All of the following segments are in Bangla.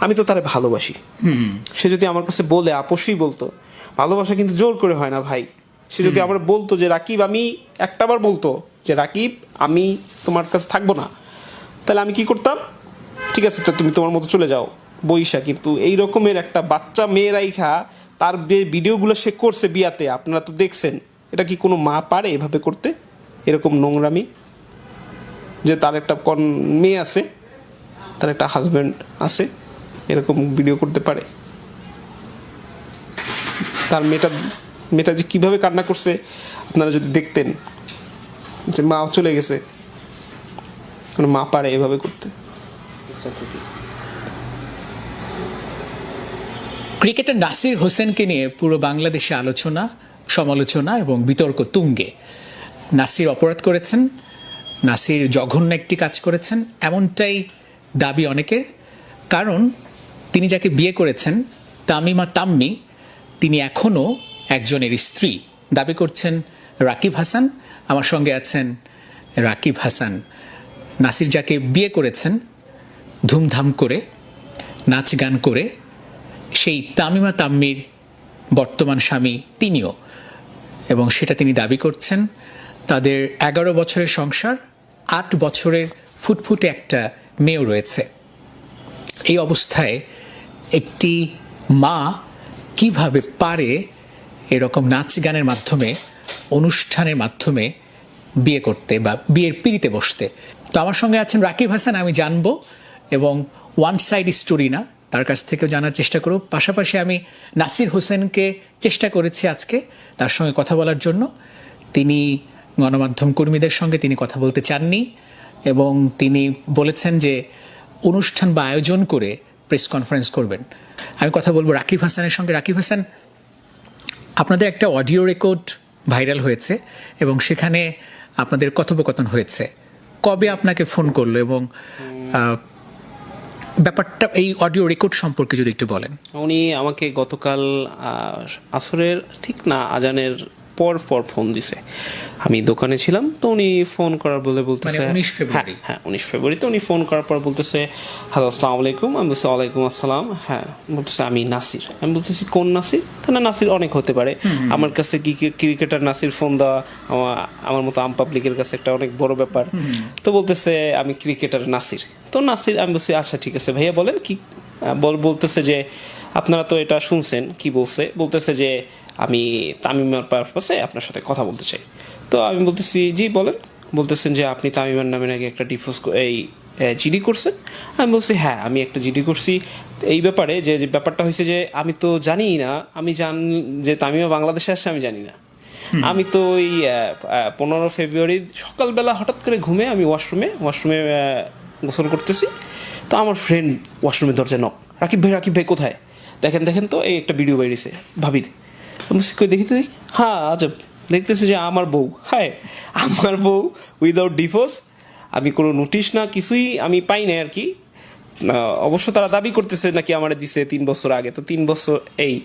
আমি তো তারে ভালোবাসি। সে যদি আমার কাছে বলে, আপোষই বলতো, ভালোবাসা কিন্তু জোর করে হয় না ভাই। সে যদি আমার বলতো যে রাকিব, আমি একটাবার বলতো যে রাকিব আমি তোমার কাছে থাকবো না, তাহলে আমি কি করতাম, ঠিক আছে তো তুমি তোমার মতো চলে যাও বইসা। কিন্তু এই রকমের একটা বাচ্চা মেয়ে রাইখা তার যে ভিডিওগুলো সে করছে বিয়াতে, আপনারা তো দেখছেন, এটা কি কোনো মা পারে এভাবে করতে, এরকম নোংরামি? যে তার একটা মেয়ে আছে, তার একটা হাজব্যান্ড আছে, এরকম ভিডিও করতে পারে? তার মেয়েটা যে কীভাবে কান্না করছে আপনারা যদি দেখতেন, যে মা চলে গেছে, মা পারে এভাবে করতে? ক্রিকেটার নাসির হোসেনকে নিয়ে পুরো বাংলাদেশে আলোচনা, সমালোচনা এবং বিতর্ক তুঙ্গে। নাসির অপরাধ করেছেন, নাসির জঘন্য একটি কাজ করেছেন, এমনটাই দাবি অনেকের। কারণ তিনি যাকে বিয়ে করেছেন, তামিমা তাম্মি, তিনি এখনও একজনের স্ত্রী। দাবি করছেন রাকিব হাসান। আমার সঙ্গে আছেন রাকিব হাসান। নাসির যাকে বিয়ে করেছেন ধুমধাম করে, নাচ গান করে, সেই তামিমা তাম্মির বর্তমান স্বামী তিনিও, এবং সেটা তিনি দাবি করছেন। তাদের 11 বছরের সংসার, 8 বছরের ফুটফুটে একটা মেয়েও রয়েছে। এই অবস্থায় একটি মা কিভাবে পারে এরকম নাচ গানের মাধ্যমে, অনুষ্ঠানের মাধ্যমে বিয়ে করতে বা বিয়ের পিড়িতে বসতে? তো আমার সঙ্গে আছেন রাকিব হাসান, আমি জানবো, এবং ওয়ান সাইড স্টোরি না, তার কাছ থেকেও জানার চেষ্টা করব। পাশাপাশি আমি নাসির হোসেনকে চেষ্টা করেছি আজকে তার সঙ্গে কথা বলার জন্য। তিনি গণমাধ্যম কর্মীদের সঙ্গে তিনি কথা বলতে চাননি, এবং তিনি বলেছেন যে অনুষ্ঠান বা আয়োজন করে প্রেস কনফারেন্স করবেন। আমি কথা বলবো রাকিব হাসানের সঙ্গে। রাকিব হাসান, আপনাদের একটা অডিও রেকর্ড ভাইরাল হয়েছে এবং সেখানে আপনাদের কথোপকথন হয়েছে। কবে আপনাকে ফোন করলো এবং ব্যাপারটা, এই অডিও রেকর্ড সম্পর্কে যদি একটু বলেন। উনি আমাকে গতকাল আসরের ঠিক না আজানের পর ফোন দিছে। আমি দোকানে ছিলাম, তো উনি ফোন করার বলতেছে 19 ফেব্রুয়ারি। হ্যাঁ 19 ফেব্রুয়ারিতে উনি ফোন করার পর বলতেছে, হ্যালো আসসালামু আলাইকুম। আমি বলছি ওয়ালাইকুম আসসালাম। হ্যাঁ, বলতেছে আমি নাসির। আমি বলতেছি কোন নাসির? না, নাসির অনেক হতে পারে, আমার কাছে ক্রিকেটার নাসির ফোন দেওয়া আমার মতো আম পাবলিকের কাছে একটা অনেক বড় ব্যাপার। তো বলতেছে আমি ক্রিকেটার নাসির। তো নাসির, আমি বলছি আচ্ছা ঠিক আছে ভাইয়া বলেন কি বলতেছে যে আপনারা তো এটা শুনছেন। কি বলছে? বলতেছে যে আমি তামিমার পারপাসে আপনার সাথে কথা বলতে চাই। তো আমি বলতেছি জি বলেন। বলতেছেন যে আপনি তামিমার নামে নাকি একটা জিডি করছেন। আমি বলছি হ্যাঁ আমি একটা জিডি করছি এই ব্যাপারে, যে ব্যাপারটা হয়েছে যে আমি তো জানি না, আমি যে তামিমা বাংলাদেশে আসছে আমি জানি না। আমি তো ওই 15 ফেব্রুয়ারি সকালবেলা হঠাৎ করে ঘুমে আমি ওয়াশরুমে গোসল করতেছি। তো আমার ফ্রেন্ড ওয়াশরুমের দরজায় নক, রাকিব ভাই কোথায়? দেখেন তো এই একটা ভিডিও বেরিয়েছে ভাবির। কই দেখি হ্যাঁ আজব, দেখতেছি যে আমার বউ, হ্যাঁ আমার বউ উইদাউট ডিভোর্স, আমি কোনো নোটিশ না কিছুই আমি পাই না আর কি। অবশ্য তারা দাবি করতেছে নাকি আমার দিছে 3 বছর আগে, তো 3 বছর এই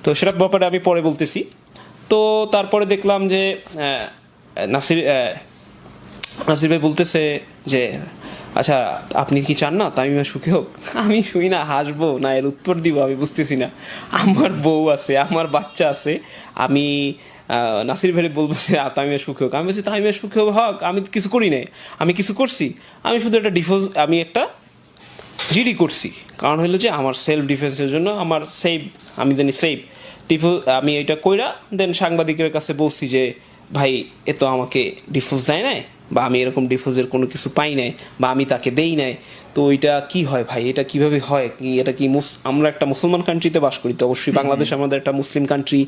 তো সেটা ব্যাপারে আমি পরে বলতেছি। তো তারপরে দেখলাম যে নাসির ভাই বলতেছে যে আচ্ছা আপনি কি চান না তামিমা সুখী হোক? আমি শুই না হাসবো না এর উত্তর দিব আমি বুঝতেছি না। আমার বউ আছে, আমার বাচ্চা আছে, আমি নাসির ভাই বলতেছে তামিমা সুখী হোক। আমি বলছি তামিমা সুখী হোক, আমি কিছু করি নাই। আমি কিছু করছি? আমি শুধু একটা আমি একটা জিডি করছি, কারণ হলো যে আমার সেলফ ডিফেন্সের জন্য, আমার আমি জানি আমি এটা কইরা দেন সাংবাদিকের কাছে বলছি যে ভাই এ তো আমাকে ডিফোর্স দেয় নাই, বা আমি এরকম ডিফোর্সের কোনো কিছু পাই নাই, বা আমি তাকে দেই নাই। তো এটা কি হয় ভাই, এটা কিভাবে হয়? এটা কি আমরা একটা মুসলমান কান্ট্রিতে বাস করি, তো অবশ্যই বাংলাদেশ আমাদের একটা মুসলিম কান্ট্রি,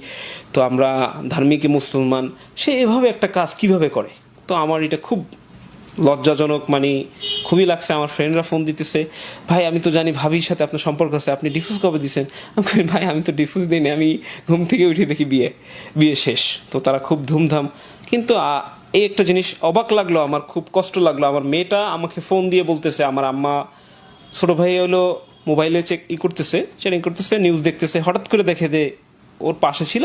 তো আমরা ধার্মিক মুসলমান, সে এভাবে একটা কাজ কিভাবে করে? তো আমার এটা খুব লজ্জাজনক, মানে খুবই লাগছে। আমার ফ্রেন্ডরা ফোন দিতেছে, ভাই আমি তো জানি ভাবির সাথে আপনার সম্পর্ক আছে, আপনি ডিফোর্স কবে দিয়েছেন? আমি কই ভাই আমি তো ডিফোর্স দিইনি, আমি ঘুম থেকে উঠে দেখি বিয়ে শেষ। তো তারা খুব ধুমধাম। কিন্তু এই একটা জিনিস অবাক লাগলো, আমার খুব কষ্ট লাগলো। আমার মেয়েটা আমাকে ফোন দিয়ে বলতেছে আমার আম্মা, ছোটো ভাই হলো মোবাইলে চেকিং করতেছে, নিউজ দেখতেছে, হঠাৎ করে দেখে যে ওর পাশে ছিল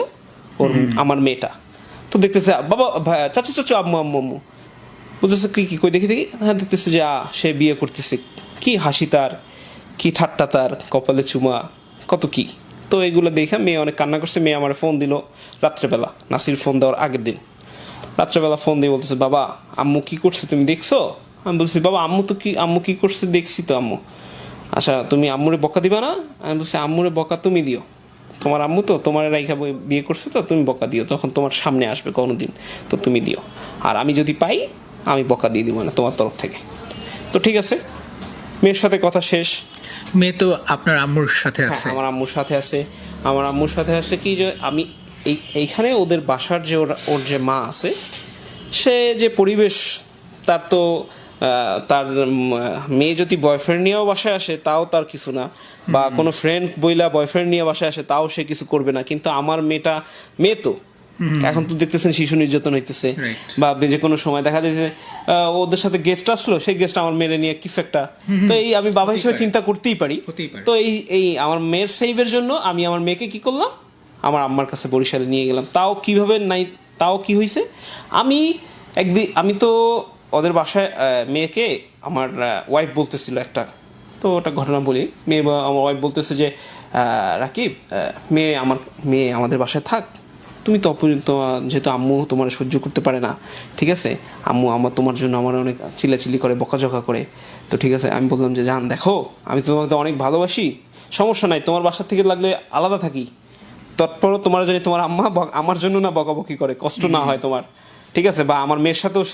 আমার মেয়েটা। তো দেখতেছে বাবা চাচু আম্মু বলতেছে কি কই দেখি হ্যাঁ দেখতেছে যে সে বিয়ে করতেছে। কি হাসি তার, কি ঠাট্টা তার, কপালে চুমা, কত কি। তো এগুলো দেখে মেয়ে অনেক কান্না করছে। মেয়ে আমার ফোন দিল রাত্রেবেলা, নাসির ফোন দেওয়ার আগের দিন রাত্রেবেলা ফোন দিয়ে বলতেছে, বাবা আম্মু কি করছে তুমি দেখছো? আমি বলছি, বাবা আম্মু কি করছে দেখছি তো আম্মু। আচ্ছা তুমি আম্মুরে বকা দিবা না? আমি বলছি, আম্মুরে বকা তুমি দিও, তোমার আম্মু তো তোমার রাইখা বিয়ে করছে, তো তুমি বকা দিও, তখন তোমার সামনে আসবে কোনোদিন, তো তুমি দিও। আর আমি যদি পাই আমি বকা দিয়ে দিব না তোমার তরফ থেকে। তো ঠিক আছে, মেয়ের সাথে কথা শেষ। মেয়ে তো আপনার আম্মুর সাথে হ্যাঁ, আছে। আমার আম্মুর সাথে আছে। আমার আম্মুর সাথে আছে কি, যে আমি এইখানে ওদের বাসার যে ওর যে মা আছে, সে যে পরিবেশ, তার তো তার মেয়ে যদি বয়ফ্রেন্ড নিয়েও বাসায় আসে তাও তার কিছু না, বা কোনো ফ্রেন্ড বইলা বয়ফ্রেন্ড নিয়ে বাসায় আসে তাও সে কিছু করবে না। কিন্তু আমার মেয়ে তো এখন তো দেখতেছেন শিশু নির্যাতন হইতেছে, বা যে কোনো সময় দেখা যায় যে ওদের সাথে গেস্ট আসলো, সেই গেস্ট আমার মেরে নিয়ে কিছু একটা, তো এই আমি বাবা হিসেবে চিন্তা করতেই পারি। তো এই আমার মেয়ের সেভের জন্য আমি আমার মেয়েকে কি করলাম, আমার আম্মার কাছে বরিশালে নিয়ে গেলাম। তাও কিভাবে নাই, তাও কি হয়েছে, আমি তো ওদের বাসায় মেয়েকে আমার ওয়াইফ বলতেছিল একটা, তো ওটা ঘটনা বলি। আমার ওয়াইফ বলতেছে যে, রাকিব, মেয়ে আমাদের বাসায় থাক, তুমি তো যেহেতু আম্মু তোমার সহ্য করতে পারে না, ঠিক আছে, আম্মু তোমার জন্য আমার অনেক চিল্লাচিল্লি করে, বকাঝকা করে, তো ঠিক আছে। আমি বললাম যে, জান দেখো, আমি তোমাকে অনেক ভালোবাসি, সমস্যা নাই, তোমার বাসার থেকে লাগলে আলাদা থাকি, তৎপরও তোমার জানি তোমার আম্মা আমার জন্য না বকাবকি করে, কষ্ট না হয় তোমার, ঠিক আছে। বা আমার মেয়ের সাথেও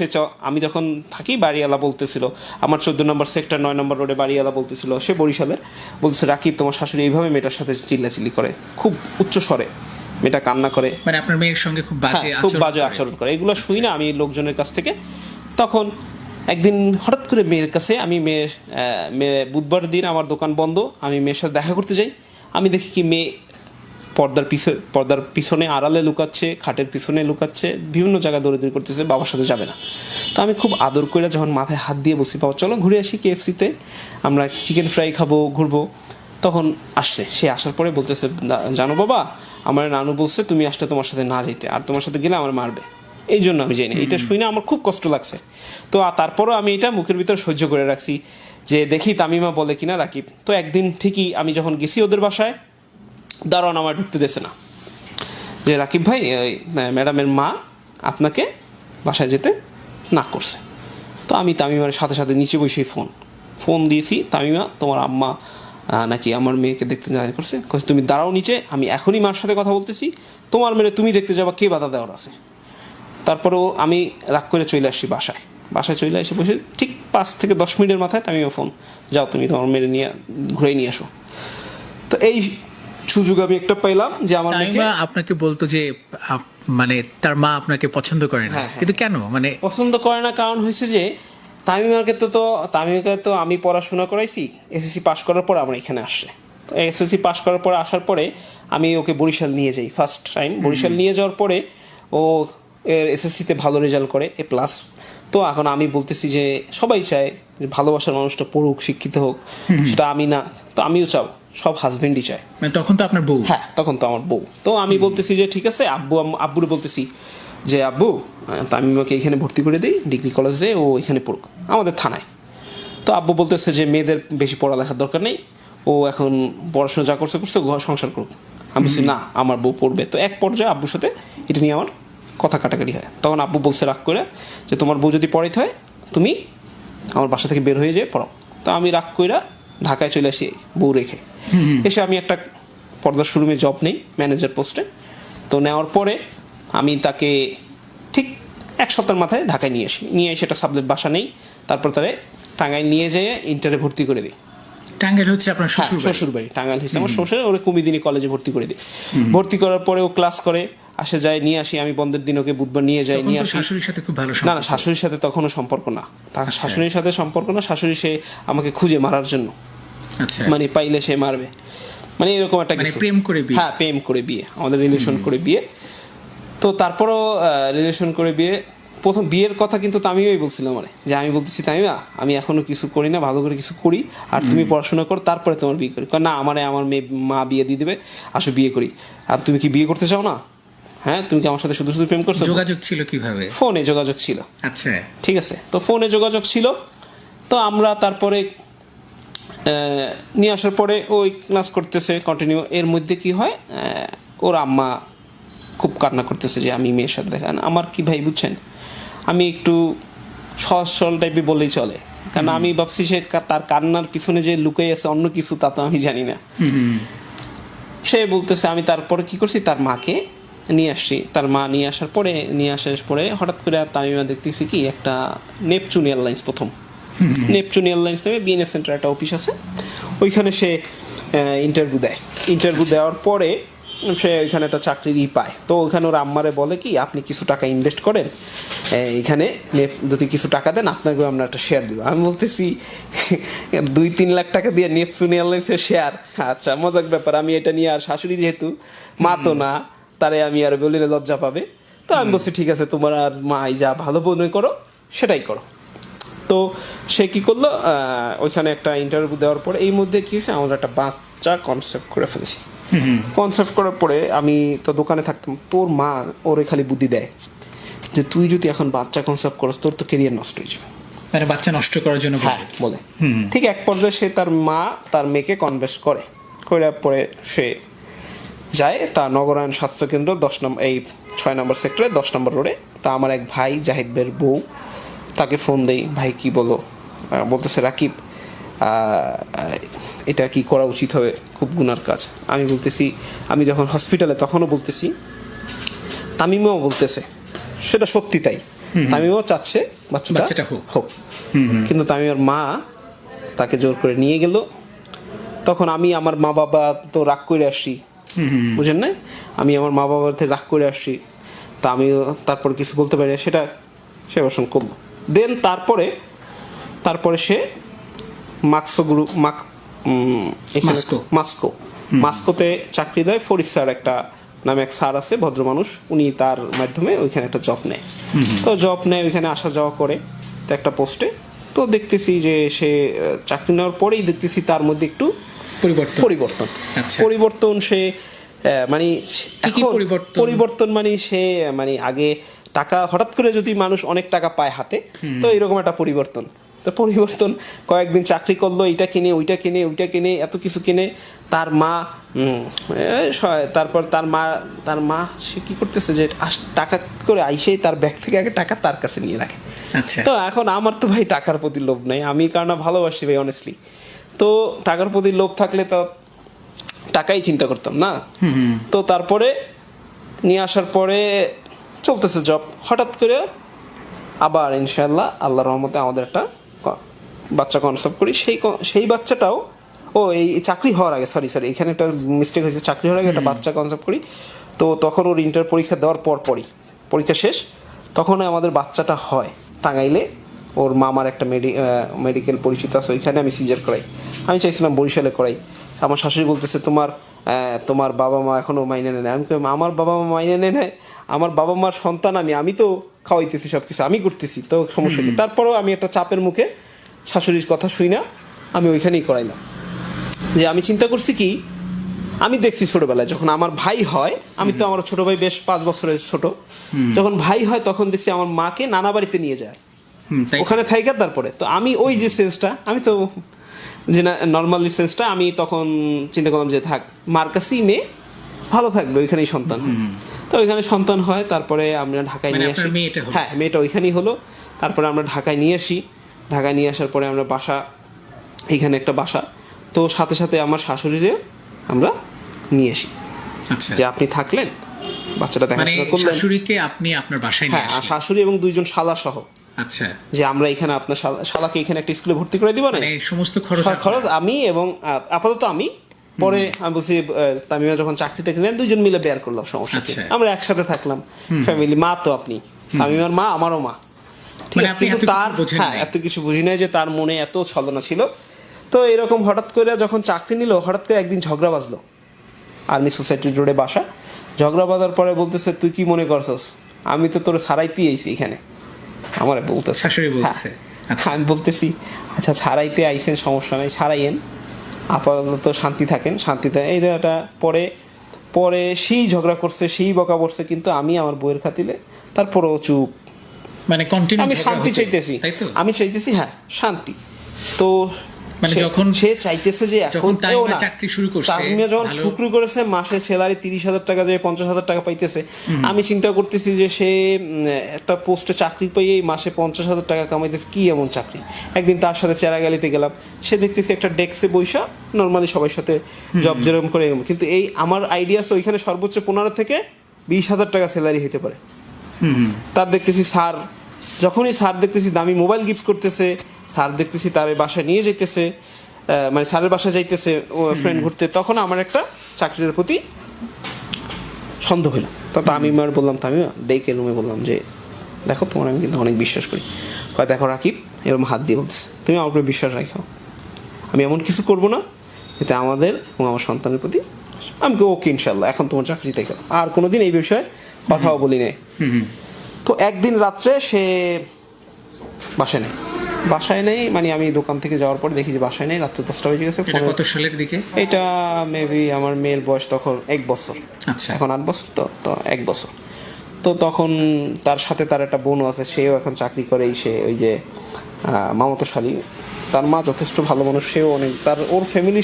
আমি যখন থাকি, বাড়িওয়ালা বলতেছিল, আমার 14 নম্বর সেক্টর 9 নম্বর রোডে বাড়িওয়ালা বলতেছিল, সে বরিশালের, বলতেছে, রাকিব তোমার শাশুড়ি এইভাবে মেয়েটার সাথে চিল্লাচিল্লি করে, খুব উচ্চ স্বরে, মেয়েটা কান্না করে, মানে আপনার মেয়ের সঙ্গে খুব বাজে আচরণ করে। এগুলো শুই না আমি লোকজনের কাছ থেকে। তখন একদিন হঠাৎ করে মেয়ের কাছে আমি মেয়ে বুধবার দিন আমার দোকান বন্ধ, আমি মেয়ের সাথে দেখা করতে যাই। আমি দেখি কি মেয়ে পর্দার পিছনে আড়ালে লুকাচ্ছে, খাটের পিছনে লুকাচ্ছে, বিভিন্ন জায়গায় দৌড়াদৌড়ি করতেছে, বাবার সাথে যাবে না। তো আমি খুব আদর করে যখন মাথায় হাত দিয়ে বসি, বাবা চলো ঘুরে আসি KFC-তে, আমরা চিকেন ফ্রাই খাবো, ঘুরবো, তখন আসছে। সে আসার পরে বলতেছে, জানো বাবা, আমার নানু বলছে তুমি আসলে তোমার সাথে না যেতে, আর তোমার সাথে গেলে আমার মারবে, এই জন্য আমি যাই না। এটা শুই না, আমার খুব কষ্ট লাগছে। তো তারপরও আমি এটা মুখের ভিতর সহ্য করে রাখছি, যে দেখি তামিমা বলে কিনা রাকিব। তো একদিন ঠিকই আমি যখন গেছি ওদের বাসায়, দারোয়ান আমার ঢুকতে দিয়েছে না, যে রাকিব ভাই, ম্যাডামের মা আপনাকে বাসায় যেতে না করছে। তো আমি তামিমার সাথে সাথে নিচে বসে ফোন দিয়েছি, তামিমা তোমার আম্মা নাকি আমার মেয়েকে দেখতে যাওয়া করছে, তুমি দাঁড়াও নিচে, আমি এখনই মার সাথে কথা বলতেছি, তোমার মেয়ে তুমি দেখতে যাবা, কে বাধা দেওয়ার আছে। তারপরেও আমি রাগ করে চলে আসছি বাসায় চলে এসে বসে ঠিক 5 থেকে 10 মিনিটের মাথায় তামিমা ফোন, যাও তুমি তোমার মেয়ে নিয়ে ঘুরে নিয়ে আসো। তো এই সুযোগ আমি একটা পাইলাম যে আমার তামিমা আপনাকে বলতো যে মানে তার মা আপনাকে পছন্দ করে না, কিন্তু কেন মানে পছন্দ করে না, কারণ হয়েছে যে তামিমাকে তো আমি পড়াশোনা করাইছি, SSC পাস করার পর আমার এখানে আসছে। তো SSC পাস করার পর আসার পরে আমি ওকে বরিশাল নিয়ে যাই, ফার্স্ট টাইম বরিশাল নিয়ে যাওয়ার পরে ও SSC-তে ভালো রেজাল্ট করে, A+। তো এখন আমি বলতেছি যে সবাই চায় যে ভালোবাসার মানুষটা পড়ুক, শিক্ষিত হোক, সেটা আমি না, তো আমিও চাও, সব হাজবেন্ডই চায়। মানে তখন তো আপনার বউ। হ্যাঁ, তখন তো আমার বউ। তো আমি বলতেছি যে ঠিক আছে, আব্বুরে বলতেছি যে আব্বু, তামিমাকে এখানে ভর্তি করে দিই ডিগ্রি কলেজে, ও এখানে পড়ুক আমাদের থানায়। তো আব্বু বলতেছে যে মেয়েদের বেশি পড়ালেখার দরকার নেই, ও এখন পড়াশোনা যা করছে ঘর সংসার করুক। আমি বলছি না, আমার বউ পড়বে। তো এক পর্যায়ে আব্বুর সাথে এটা নিয়ে আমার কথা কাটাকাটি হয়। তখন আব্বু বলছে রাগ করে যে তোমার বউ যদি পড়াইতে হয় তুমি আমার বাসা থেকে বের হয়ে যেয়ে পড়াও। তো আমি রাগ করে ঢাকায় চলে আসি বউ রেখে। এসে আমি একটা পর্দার শোরুমে জব নেই, ম্যানেজার পোস্টে। তো নেওয়ার পরে আমি তাকে ঠিক 1 সপ্তাহের মাথায় ঢাকায় নিয়ে এসে একটা সাবজেক্ট বাসা নেই, তারপর তারে টাঙ্গাইল নিয়ে যেয়ে ইন্টারে ভর্তি করে দিই। টাঙ্গাইল হচ্ছে আপনার শ্বশুর বাড়ি, টাঙ্গাইল হচ্ছে আমার শ্বশুর, ওরে কুমিদিনী কলেজে ভর্তি করে দিই। ভর্তি করার পরে ও ক্লাস করে, আসে যায়, নিয়ে আসি। আমি বন্ধের দিন ওকে বুধবার নিয়ে যাই, নিয়ে আসি। শাশুড়ির সাথে খুব ভালো না, শাশুড়ির সাথে তখনও সম্পর্ক না, শাশুড়ির সাথে সম্পর্ক না, শাশুড়ি সে আমাকে খুঁজে মারার জন্য, মানে পাইলে সে মারবে, মানে এরকম একটা কিছু। প্রেম করে বিয়ে? হ্যাঁ, প্রেম করে বিয়ে, আমাদের রিলেশন করে বিয়ে। তো তারপরও রিলেশন করে বিয়ে, প্রথম বিয়ের কথা কিন্তু তামিমাই বলছিল মানে, যে আমি বলতেছি তামিমা আমি এখনো কিছু করি না, ভালো করে কিছু করি, আর তুমি পড়াশোনা করো, তারপরে তোমার বিয়ে করি। না, আমার মেয়ে মা বিয়ে দিয়ে দিবে, আসো বিয়ে করি। আর তুমি কি বিয়ে করতে চাও না? হ্যাঁ, তুমি কি আমার সাথে শুধু শুধু প্রেম করছো? যোগাযোগ ছিল কিভাবে? ফোনে যোগাযোগ ছিল। আচ্ছা, ঠিক আছে। তো ফোনে যোগাযোগ ছিল। তো আমরা তারপরে নিয়ে আসার পরে ওই ক্লাস করতেছে কন্টিনিউ। এর মধ্যে কি হয়, ওর আম্মা খুব কান্না করতেছে যে আমি মেয়ের সাথে দেখা। আমার কি ভাই বুঝছেন, আমি একটু সহজ সরল টাইপে বলেই চলে, কারণ আমি ভাবছি সে তার কান্নার পিছনে যে লুকাই আছে অন্য কিছু তা তো আমি জানি না। সে বলতেছে, আমি তারপরে কি করছি, তার মাকে নিয়ে আসছি। তার মা নিয়ে আসার পরে হঠাৎ করে তামিমা দেখতেছি কি একটা নেপচুন এয়ারলাইন্স, প্রথম নেপচুন এয়ারলাইন্স নামে বিএনএস সেন্টার একটা অফিস আছে, ওইখানে সে ইন্টারভিউ দেওয়ার পরে সে ওইখানে একটা চাকরির পায়। তো ওইখানে ওর আম্মারে বলে কি, আপনি কিছু টাকা ইনভেস্ট করেন এখানে, যদি কিছু টাকা দেন আপনাকে আমরা একটা শেয়ার দিব। আমি বলতেছি 2-3 লাখ টাকা দিয়ে নেপচুন এয়ারলাইন্সের শেয়ার, আচ্ছা মজার ব্যাপার। আমি এটা নিয়ে, আর শাশুড়ি যেহেতু মা তো না, তারে আমি আর বলিলে লজ্জা পাবে। তো আমি বলছি ঠিক আছে, তোমার আর মা যা ভালো মনে করো সেটাই করো। তো সে কী করলো, ওইখানে একটা ইন্টারভিউ দেওয়ার পরে এই মধ্যে কী হয়েছে, আমরা একটা বাচ্চা কনসেপ্ট করে ফেলেছি। কনসেপ্ট করার পরে আমি তো দোকানে থাকতাম, তোর মা ওরে খালি বুদ্ধি দেয় যে তুই যদি এখন বাচ্চা কনসেপ্ট করস তোর তো কেরিয়ার নষ্ট হয়ে যাবে, মানে বাচ্চা নষ্ট করার জন্য বলে। ঠিক এক পর্যায়ে সে তার মেয়েকে কনভিন্স করার পরে সে যায় তার নগরায়ণ স্বাস্থ্যকেন্দ্র 6 নম্বর সেক্টরে 10 নম্বর রোডে। তা আমার এক ভাই জাহিদ ভাইয়ের বউ, তাকে ফোন দেই, ভাই কি বলো, বলতেছে রাকিব এটা কি করা উচিত হবে, খুব গুনার কাজ। আমি বলতেছি, আমি যখন হসপিটালে তখনও বলতেছি, তামিমাও বলতেছে সেটা সত্যি তাই, তামিমাও চাচ্ছে বাচ্চাটা হোক, কিন্তু তামিমার মা তাকে জোর করে নিয়ে গেল। তখন আমি আমার মা বাবা তো রাগ করে আসছি, বুঝেন না, আমি আমার মা বাবার থেকে রাগ করে আসছি। তা আমি তারপর কিছু বলতে পারি, সেটা সে অবসান করলো। দেন তারপরে সে মাস্কোতে চাকরি দেয়। ফরিদ স্যার একটা নামে এক স্যার আছে, ভদ্র মানুষ, উনি তার মাধ্যমে ওইখানে একটা জব নেয়। তো জব নেয়, ওইখানে আসা যাওয়া করে তো একটা পোস্টে। তো দেখতেছি যে সে চাকরি নেওয়ার পরেই দেখতেছি তার মধ্যে একটু পরিবর্তন। সে মানে পরিবর্তন মানে সে মানে আগে টাকা হঠাৎ করে যদি মানুষ অনেক টাকা পায় হাতে, তো এরকম একটা পরিবর্তন। তো পরিবর্তন, কয়েকদিন চাকরি করলো, এইটা কিনে ওইটা কিনে এত কিছু কিনে। তারপর তার মা সে কি করতেছে যে টাকা করে আইসেই তার ব্যাগ থেকে আগে টাকা তার কাছে নিয়ে রাখে। তো এখন আমার তো ভাই টাকার প্রতি লোভ নাই, আমি কারণ ভালোবাসি ভাই অনেস্টলি। তো টাকার প্রতি লোভ থাকলে তো টাকাই চিন্তা করতাম না। তো তারপরে নিয়ে আসার পরে চলতেছে জব। হঠাৎ করে আবার ইনশাআল্লাহ আল্লাহর রহমতে আমাদের একটা বাচ্চা কনসেপ্ট করি। সেই বাচ্চাটাও এই চাকরি হওয়ার আগে, সরি এখানে একটা মিস্টেক হয়েছে, চাকরি হওয়ার আগে একটা বাচ্চা কনসেপ্ট করি। তো তখন ওর ইন্টার পরীক্ষা দেওয়ার পরই, পরীক্ষা শেষ, তখন আমাদের বাচ্চাটা হয় টাঙ্গাইলে। ওর মামার একটা মেডিকেল পরিচিত আছে, ওইখানে আমি সিজার করাই। আমি চাইছিলাম বরিশালে করাই। আমার শাশুড়ি বলতেছে তোমার বাবা মা এখনও মাইনে নেয়। আমি আমার বাবা মা মাইনে নেয়, আমার বাবা মার সন্তান আমি তো খাওয়াইতেছি, সব কিছু আমি করতেছি, তো সমস্যা নেই। তারপরেও আমি একটা চাপের মুখে শাশুড়ির কথা শুই না, আমি ওইখানেই করাইলাম। যে আমি চিন্তা করছি কি, আমি দেখছি ছোটবেলায় যখন আমার ভাই হয়, আমি তো আমার ছোট ভাই বেশ 5 বছরের ছোট, যখন ভাই হয় তখন দেখছি আমার মাকে নানা বাড়িতে নিয়ে যায়, ওখানে থাইকা। তারপরে তো আমি ওই যে সেন্সটা, আমি তো যে নর্মালি সেন্সটা, আমি তখন চিন্তা করলাম যে থাক, মার কাছেই মেয়ে ভালো থাকবে, ওইখানেই সন্তান হয়। তো ওইখানে সন্তান হয়, তারপরে আমরা ঢাকায় নিয়ে আসি। হ্যাঁ, মেয়েটা ওইখানেই হলো। তারপরে আমরা ঢাকায় নিয়ে আসি। ঢাকায় নিয়ে আসার পরে আমরা এইখানে একটা বাসা, তো সাথে সাথে আমার শাশুড়িরে আমরা নিয়ে আসি। যে আপনি থাকলেন, বাচ্চাটা দেখাশোনা করলেন। শাশুড়িকে আপনি আপনার বাসায় নিয়ে আসেন? শাশুড়ি এবং 2জন শালা সহ। আচ্ছা, যে আমরা এখানে আপনার শালাকে এখানে একটা স্কুলে ভর্তি করে দিব না, সমস্ত খরচ আমি, এবং আপাতত আমি। পরে আমি বলছি তামিমা যখন চাকরিটা কিনে 2জন মিলে বেয়ার করলাম, সমস্যা কি, আমরা একসাথে থাকলাম, ফ্যামিলি। মা তো আপনি, তামিমার মা আমারও মা, কিন্তু তার এত কিছু বুঝি নাই যে তার মনে এত ছলনা ছিল। তো এরকম হঠাৎ করে যখন চাকরি নিল, হঠাৎ করে একদিন ঝগড়া বাজলো, আর্মি সোসাইটি রোডে বাসা। ঝগড়া বাজার পরে বলতেছে, তুই কি মনে করছস আমি তো তোর ছাড়াইতে আইছি এখানে, আমার বলতে শাশুড়ি বলতেছে। আমি বলতেছি আচ্ছা ছাড়াইতে আইছেন, সমস্যা নাই, ছাড়াইয়েন, আপাতত শান্তি থাকেন, শান্তিতে। এইটা পরে সেই ঝগড়া করছে, সেই বকা বসছে, কিন্তু আমি আমার বইয়ের খাতিলে তারপরেও চুপ, মানে কন্টিনিউ। আমি শান্তি চাইতেছি, হ্যাঁ শান্তি। তো মানে যখন সে চাইতেছে যে এখন যখন তামিমা চাকরি শুরু করছে, তামিমা যখন শুরু করেছে মাসে স্যালারি 30,000 টাকা যে 50,000 টাকা পাইতেছে, আমি চিন্তা করতেছি যে সে একটা পোস্টে চাকরি পেয়ে মাসে 50,000 টাকা কামাইতেছে, কি এমন চাকরি। একদিন তার সাথে চেরাগালিতে গেলাম, সে দেখতেছি একটা ডেস্কে বইসা নর্মালি সবার সাথে জব যেরকম করে, কিন্তু এই আমার আইডিয়া আছে ওইখানে সর্বোচ্চ 15 থেকে 20,000 টাকা স্যালারি হতে পারে। তার দেখতেছি স্যার, যখনই স্যার দেখতেছি দামি মোবাইল গিফট করতেছে, স্যার দেখতেছি তার বাসায় নিয়ে যাইতেছে, মানে স্যারের বাসায় যাইতেছে ও ফ্রেন্ড ঘুরতে, তখন আমার একটা চাকরির প্রতি সন্দেহ হইল। তো আমি আর বললাম, তামিমা ডেকে রুমে বললাম যে দেখো তোমার আমি কিন্তু অনেক বিশ্বাস করি। কয় দেখো রাকিব, এরকম হাত দিয়ে বলতেছে, তুমি আমার উপরে বিশ্বাস রাখো, আমি এমন কিছু করবো না এতে আমাদের এবং আমার সন্তানের প্রতি। আমি ওকে ইনশাল্লাহ, এখন তোমার চাকরিতে গেল, আর কোনোদিন এই বিষয়ে কথাও বলি নাই। তো একদিন রাত্রে সে বাসায় নেই, মানে আমি দোকান থেকে যাওয়ার পরে দেখি যে বাসায় নেই, রাত্রে 10টা বেজে গেছে। কত সালের দিকে? এটা মেবি আমার মেয়ের বয়স তখন 1 বছর, আচ্ছা, এখন 8 বছর, তো 1 বছর। তো তখন তার সাথে তার একটা বোনও আছে, সেও এখন চাকরি করে, সে ওই যে মামাতো শালী, তার মা যথেষ্ট ভালো মানুষ, সেও অনেক, ওর ফ্যামিলি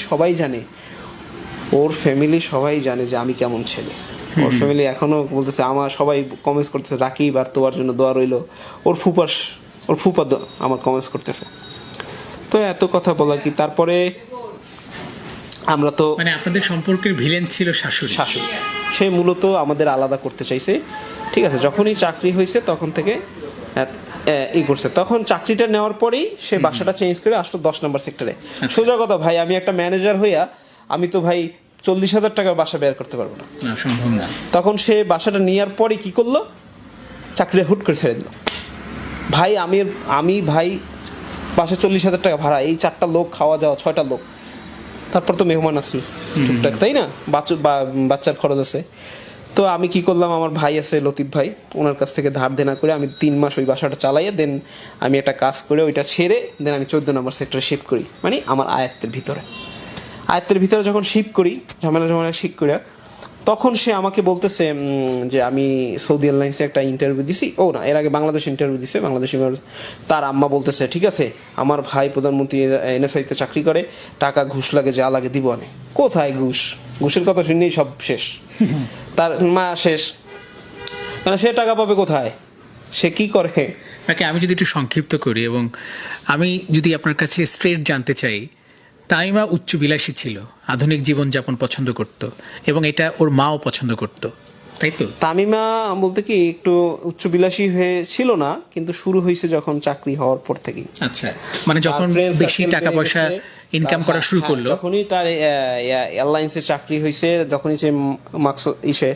সবাই জানে যে আমি কেমন ছেলে। ওর ফ্যামিলি এখনো বলতেছে, আমার সবাই কমেন্টস করতেছে রাকিব আর তোমার জন্য দোয়া রইল, ওর ফুপা আমার কমেন্টস করতেছে। তো এত কথা বলা কি, তারপরে আমরা তো মানে আপনাদের সম্পর্কের ভিলেন ছিল শাশুড়ি। সে মূলত আমাদের আলাদা করতে চাইছে, ঠিক আছে। যখনই চাকরি হয়েছে তখন থেকে এই করছে, তখন চাকরিটা নেওয়ার পরেই সে বাসাটা চেঞ্জ করে আসলো 10 নম্বর সেক্টরে। সোজা কথা ভাই, আমি একটা ম্যানেজার হইয়া আমি তো ভাই 40,000 টাকা বাসা বের করতে পারবো না, সম্ভব না। তখন সে বাসাটা নেওয়ার পরে কি করলো, চাকরিটা হুট করে ছেড়ে দিল। ভাই আমি ভাই বাসে 40,000 টাকা ভাড়া, এই 4টা লোক, খাওয়া যাওয়া 6টা লোক, তারপর তো মেহমান আসছে টুকটাক, তাই না, বাচ্চার খরচ আছে। তো আমি কি করলাম, আমার ভাই আছে লতিফ ভাই, ওনার কাছ থেকে ধার দেনা করে আমি 3 মাস ওই বাসাটা চালাইয়া দেন আমি একটা কাজ করে ওইটা ছেড়ে দেন আমি 14 নম্বর সেক্টরে শিফট করি, মানে আমার আয়ত্তের ভিতরে যখন শিফট করি, ঝামেলা শিফট করি, তখন সে আমাকে বলতেছে যে আমি সৌদি এয়ারলাইন্সে একটা ইন্টারভিউ দিছি, এর আগে বাংলাদেশ ইন্টারভিউ দিছে, তার আম্মা বলতেছে ঠিক আছে, আমার ভাই প্রধানমন্ত্রী NSI-তে চাকরি করে, টাকা ঘুষ লাগে যা লাগে দিব অনেক। কোথায় ঘুষের কথা শুনেই সব শেষ, তার মা শেষ, মানে সে টাকা পাবে কোথায়, সে কি করে। তাকে আমি যদি একটু সংক্ষিপ্ত করি এবং আমি যদি আপনার কাছে স্ট্রেট জানতে চাই, তামিমা উচ্চবিলাসী ছিল, আধুনিক জীবনযাপন পছন্দ করত এবং এটা ওর মাও পছন্দ করত, তাই তো? তামিমা বলতে কি একটু উচ্চবিলাসী ছিল না, কিন্তু শুরু হয়েছে যখন চাকরি হওয়ার পর থেকেই। আচ্ছা, মানে যখন বেশি টাকা পয়সা ইনকাম করা শুরু করলো, যখনই তার এয়ারলাইন্সে চাকরি হয়েছে, যখনই সে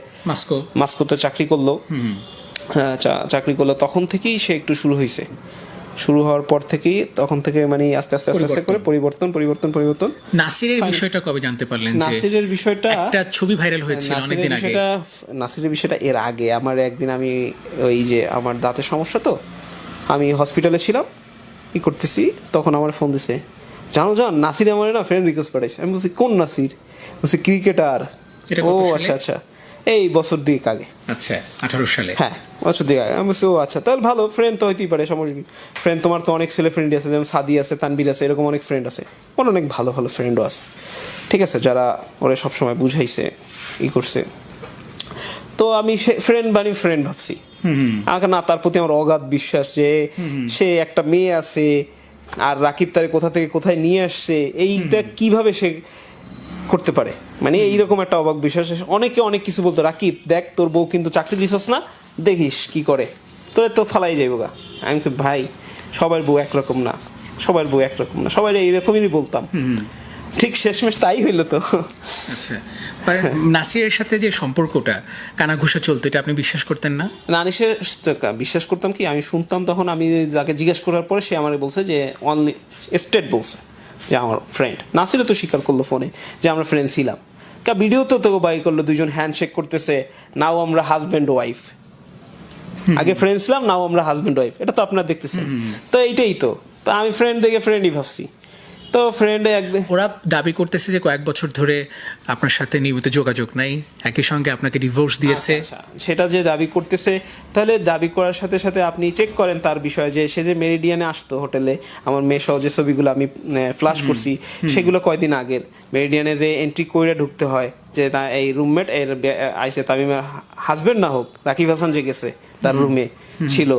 মাস্কোতে চাকরি করলো, তখন থেকেই সে একটু শুরু হওয়ার পর থেকেই, তখন থেকে মানে আস্তে আস্তে করে পরিবর্তন। নাসিরের বিষয়টা কবে জানতে পারলেন? নাসিরের বিষয়টা একটা ছবি ভাইরাল হয়েছিল অনেকদিন আগে। নাসিরের বিষয়টা এর আগে আমার একদিন, আমি ওই যে আমার দাঁতের সমস্যা, তো আমি হসপিটালে ছিলাম, করতেছি, তখন আমার ফোন দিছে, জানো নাসির আমার না ফ্রেন্ড রিকোয়েস্ট পাঠাইছে। আমি বলছি কোন নাসির? বলছি ক্রিকেটার। ও আচ্ছা, এই বছর 2 আগে। আচ্ছা, 18 সালে। হ্যাঁ, বছর 2 আগে। আমি বলছি ও আচ্ছা, তাহলে ভালো, ফ্রেন্ড তো হইতেই পারে, সমস্যা কি। ফ্রেন্ড তোমার তো অনেক ছেলে ফ্রেন্ড আছে, যেমন সাদি আছে, তানবির আছে, এরকম অনেক ফ্রেন্ড আছে, ওর অনেক ভালো ফ্রেন্ডও আছে, ঠিক আছে, যারা ওরা সবসময় বুঝাইছে, করছে। তো আমি ফ্রেন্ড ভাবছি, আমাকে না, তার প্রতি আমার অগাধ বিশ্বাস যে সে একটা মেয়ে আছে, আর রাকিব তারে কোথা থেকে কোথায় নিয়ে আসছে, এইটা কিভাবে সে করতে পারে, মানে এইরকম একটা অবাক বিশ্বাস। অনেকে অনেক কিছু বলতো, রাকিব দেখ তোর বউ কিন্তু চাকরি দিছস না, দেখিস কি করে, তো ফালাই যাইব গা। আমি ভাই সবার বউ একরকম না, সবাই এইরকমই বলতাম, ঠিক শেষমেশ তাই হইলো। তো আচ্ছা, নাসিরের সাথে যে সম্পর্কটা কানাঘুষা চলতো, এটা আপনি বিশ্বাস করতেন না? বিশ্বাস করতাম কি, আমি শুনতাম, তখন আমি যাকে জিজ্ঞেস করার পরে সে আমাকে বলছে যে অনলি স্টেট বলছে যে আমার ফ্রেন্ড। নাসিরও তো স্বীকার করলো ফোনে যে আমরা ফ্রেন্ড ছিলাম, ভিডিও তো বাই করলো, 2জন হ্যান্ডশেক করতেছে, নাও আমরা হাজব্যান্ড ওয়াইফ, আগে ফ্রেন্ড ছিলাম, নাও আমরা হাজব্যান্ড ওয়াইফ, এটা তো আপনারা দেখতেছেন। তো এইটাই তো আমি ফ্রেন্ড দেখে ফ্রেন্ডই ভাবছি। তো ফ্রেন্ড একদিন ওরা দাবি করতেছে যে কয়েক বছর ধরে আপনার সাথে নিয়মিত যোগাযোগ নাই, একই সঙ্গে আপনাকে ডিভোর্স দিয়েছে। আচ্ছা, সেটা যে দাবি করতেছে, তাহলে দাবি করার সাথে সাথে আপনি চেক করেন তার বিষয়ে, যে সে যে মেরিডিয়ানে আসতো হোটেলে, আমার মেয়ে সহ যে ছবিগুলো আমি ফ্লাশ করছি সেগুলো কয়দিন আগের। মেরিডিয়ানে যে এন্ট্রি করে ঢুকতে হয়, যে এই রুমমেট এর আইসে তামিমের হাজবেন্ড না হোক, রাকিব হাসান যে গেছে তার রুমে ছিল,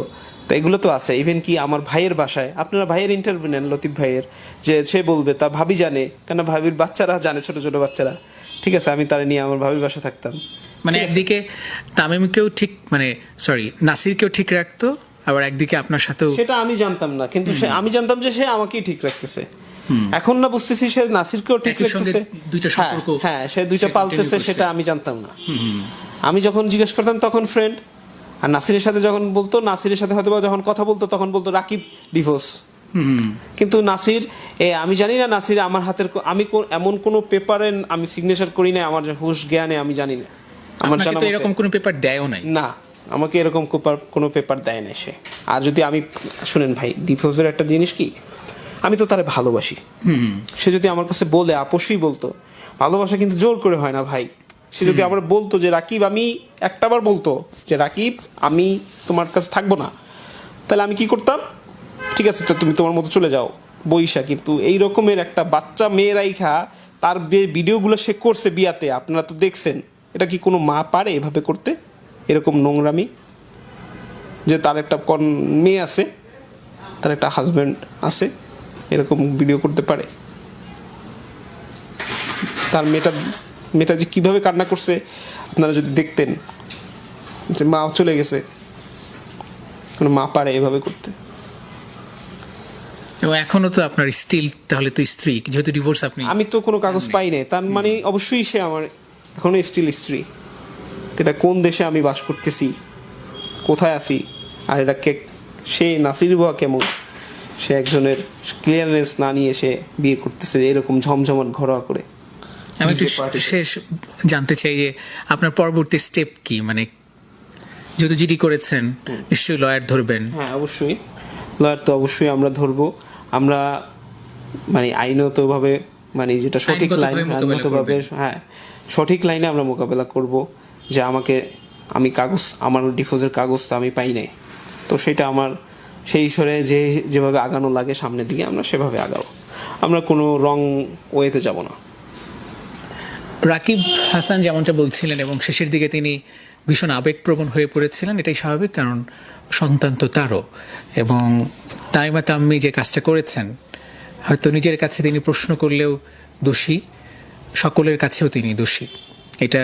তো এগুলো তো আছে। ইভেন কি আমার ভাইয়ের বাসায়, আপনারা ভাইয়ের ইন্টারভিউ নেন, লতিফ ভাইয়ের, যে সে বলবে তা ভাবি জানে, কেন ভাবির বাচ্চারা জানে, ছোট ছোট বাচ্চারা, ঠিক আছে, আমি তারা নিয়ে আমার ভাবির বাসায় থাকতাম। মানে একদিকে তামিমকেও ঠিক, মানে সরি নাসিরকেও ঠিক রাখতো, আবার একদিকে আপনার সাথেও। সেটা আমি জানতাম না, কিন্তু আমি জানতাম যে সে আমাকেই ঠিক রাখতেছে। এখন না বুঝতেছি সে নাসিরকেও ঠিক একই সঙ্গে রাখতেছে। দুইটা সম্পর্ক, হ্যাঁ, সে দুইটা পালতেছে, সেটা আমি জানতাম না। আমি যখন জিজ্ঞেস করতাম তখন ফ্রেন্ড, আর নাসিরের সাথে যখন বলতো, নাসিরের সাথে হয়তো যখন কথা বলতো তখন বলতো রাকিব ডিভোর্স। কিন্তু নাসির আমি জানি না, নাসির আমার হাতের আমি এমন কোনো পেপারে আমি সিগনেচার করি না, আমার হুশ জ্ঞানে আমি জানি না, আমার জানা তো এরকম কোনো পেপার দেয়ও নাই না, আমাকে এরকম কোনো পেপার দেয় না সে। আর যদি আমি, শুনেন ভাই, ডিভোর্সের একটা জিনিস কি, আমি তো তারে ভালোবাসি, সে যদি আমার কাছে বলে, আপোষই বলতো, ভালোবাসা কিন্তু জোর করে হয় না ভাই। সে যদি আমার বলতো যে রাকিব, আমি একটাবার বলতো যে রাকিব আমি তোমার কাছে থাকবো না, তাহলে আমি কি করতাম, ঠিক আছে তো তুমি তোমার মতো চলে যাও বইসা। কিন্তু এই রকমের একটা বাচ্চা মেয়ে রাইখা তার ভিডিওগুলো সে করছে বিয়াতে, আপনারা তো দেখছেন, এটা কি কোনো মা পারে এভাবে করতে, এরকম নোংরামি? যে তার একটা মেয়ে আছে, তার একটা হাজব্যান্ড আছে, এরকম ভিডিও করতে পারে? তার মেয়েটা যে কিভাবে কান্না করছে আপনারা যদি দেখতেন, যে মা চলে গেছে, কোনো মা পারে এভাবে করতে? এবং এখনো তো আপনার স্টিল, তাহলে তো স্ত্রী, যেহেতু ডিভোর্স আপনি। আমি তো কোনো কাগজ পাই নাই, তার মানে অবশ্যই সে আমার এখনো স্টিল স্ত্রী। এটা কোন দেশে আমি বাস করতেছি, কোথায় আছি? আর এটা সে নাসির বাবা কেমন, সে একজনের ক্লিয়ারনেস না নিয়ে সে বিয়ে করতেছে এরকম ঝমঝমাট ঘরোয়া করে। আমি একটু শেষ জানতে চাই যে আপনার পরবর্তী স্টেপ কি, মানে যেহেতু জিডি করেছেন নিশ্চয়ই লয়ার ধরবেন। হ্যাঁ অবশ্যই, লয়ার তো অবশ্যই আমরা ধরবো। আমরা মানে আইনতভাবে, মানে যেটা সঠিক লাইন, আইনগতভাবে, হ্যাঁ সঠিক লাইনে আমরা মোকাবেলা করব। যে আমি কাগজ, আমার ডিভোর্সের কাগজটা আমি পাই নাই, তো সেটা আমার সেই হিসেবে যেভাবে আগানো লাগে সামনের দিকে আমরা সেভাবে আগাবো, আমরা কোনো রং ওয়েতে যাব না। রাকিব হাসান যেমনটা বলছিলেন, এবং শেষের দিকে তিনি ভীষণ আবেগপ্রবণ হয়ে পড়েছিলেন, এটাই স্বাভাবিক, কারণ সন্তান তো তারও। এবং তাইমা তাম্মি যে কাজটা করেছেন, হয়তো নিজের কাছে তিনি প্রশ্ন করলেও দোষী, সকলের কাছেও তিনি দোষী। এটা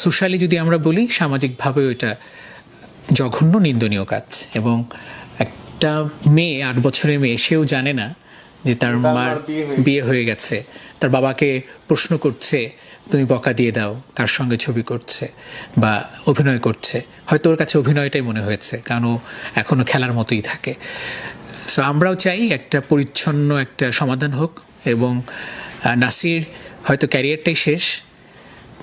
সোশ্যালি যদি আমরা বলি, সামাজিকভাবেও এটা জঘন্য, নিন্দনীয় কাজ। এবং একটা মেয়ে, 8 বছরের মেয়ে, সেও জানে না যে তার মার বিয়ে হয়ে গেছে, তার বাবাকে প্রশ্ন করছে তুমি বকা দিয়ে দাও, কার সঙ্গে ছবি করছে বা অভিনয় করছে। হয়তো ওর কাছে অভিনয়টাই মনে হয়েছে, কারণ ও এখনও খেলার মতোই থাকে। সো আমরাও চাই একটা পরিচ্ছন্ন একটা সমাধান হোক, এবং নাসির হয়তো ক্যারিয়ারটাই শেষ,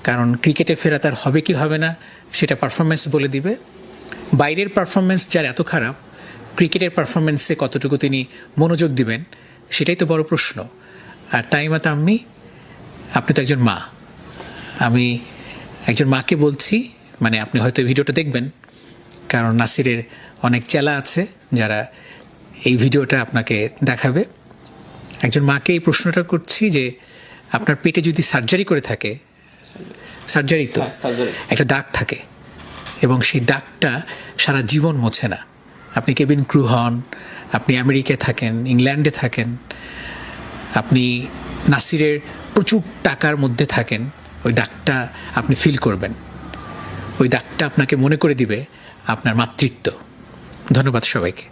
কারণ ক্রিকেটে ফেরা তার হবে কি হবে না সেটা পারফরমেন্স বলে দিবে। বাইরের পারফরমেন্স যার এত খারাপ, ক্রিকেটের পারফরমেন্সে কতটুকু তিনি মনোযোগ দিবেন সেটাই তো বড় প্রশ্ন। আর তাইমা তাম্মি, আপনি তো একজন মা, আমি একজন মাকে বলছি, মানে আপনি হয়তো ভিডিওটা দেখবেন, কারণ নাসিরের অনেক চেলা আছে যারা এই ভিডিওটা আপনাকে দেখাবে। একজন মাকে এই প্রশ্নটা করছি যে আপনার পেটে যদি সার্জারি করে থাকে, সার্জারি তো একটা দাগ থাকে, এবং সেই দাগটা সারা জীবন মোছে না। আপনি কেবিন ক্রু হন, আপনি আমেরিকায় থাকেন, ইংল্যান্ডে থাকেন, আপনি নাসিরের প্রচুর টাকার মধ্যে থাকেন, ওই দাগটা আপনি ফিল করবেন, ওই দাগটা আপনাকে মনে করে দিবে আপনার মাতৃত্ব। ধন্যবাদ সবাইকে।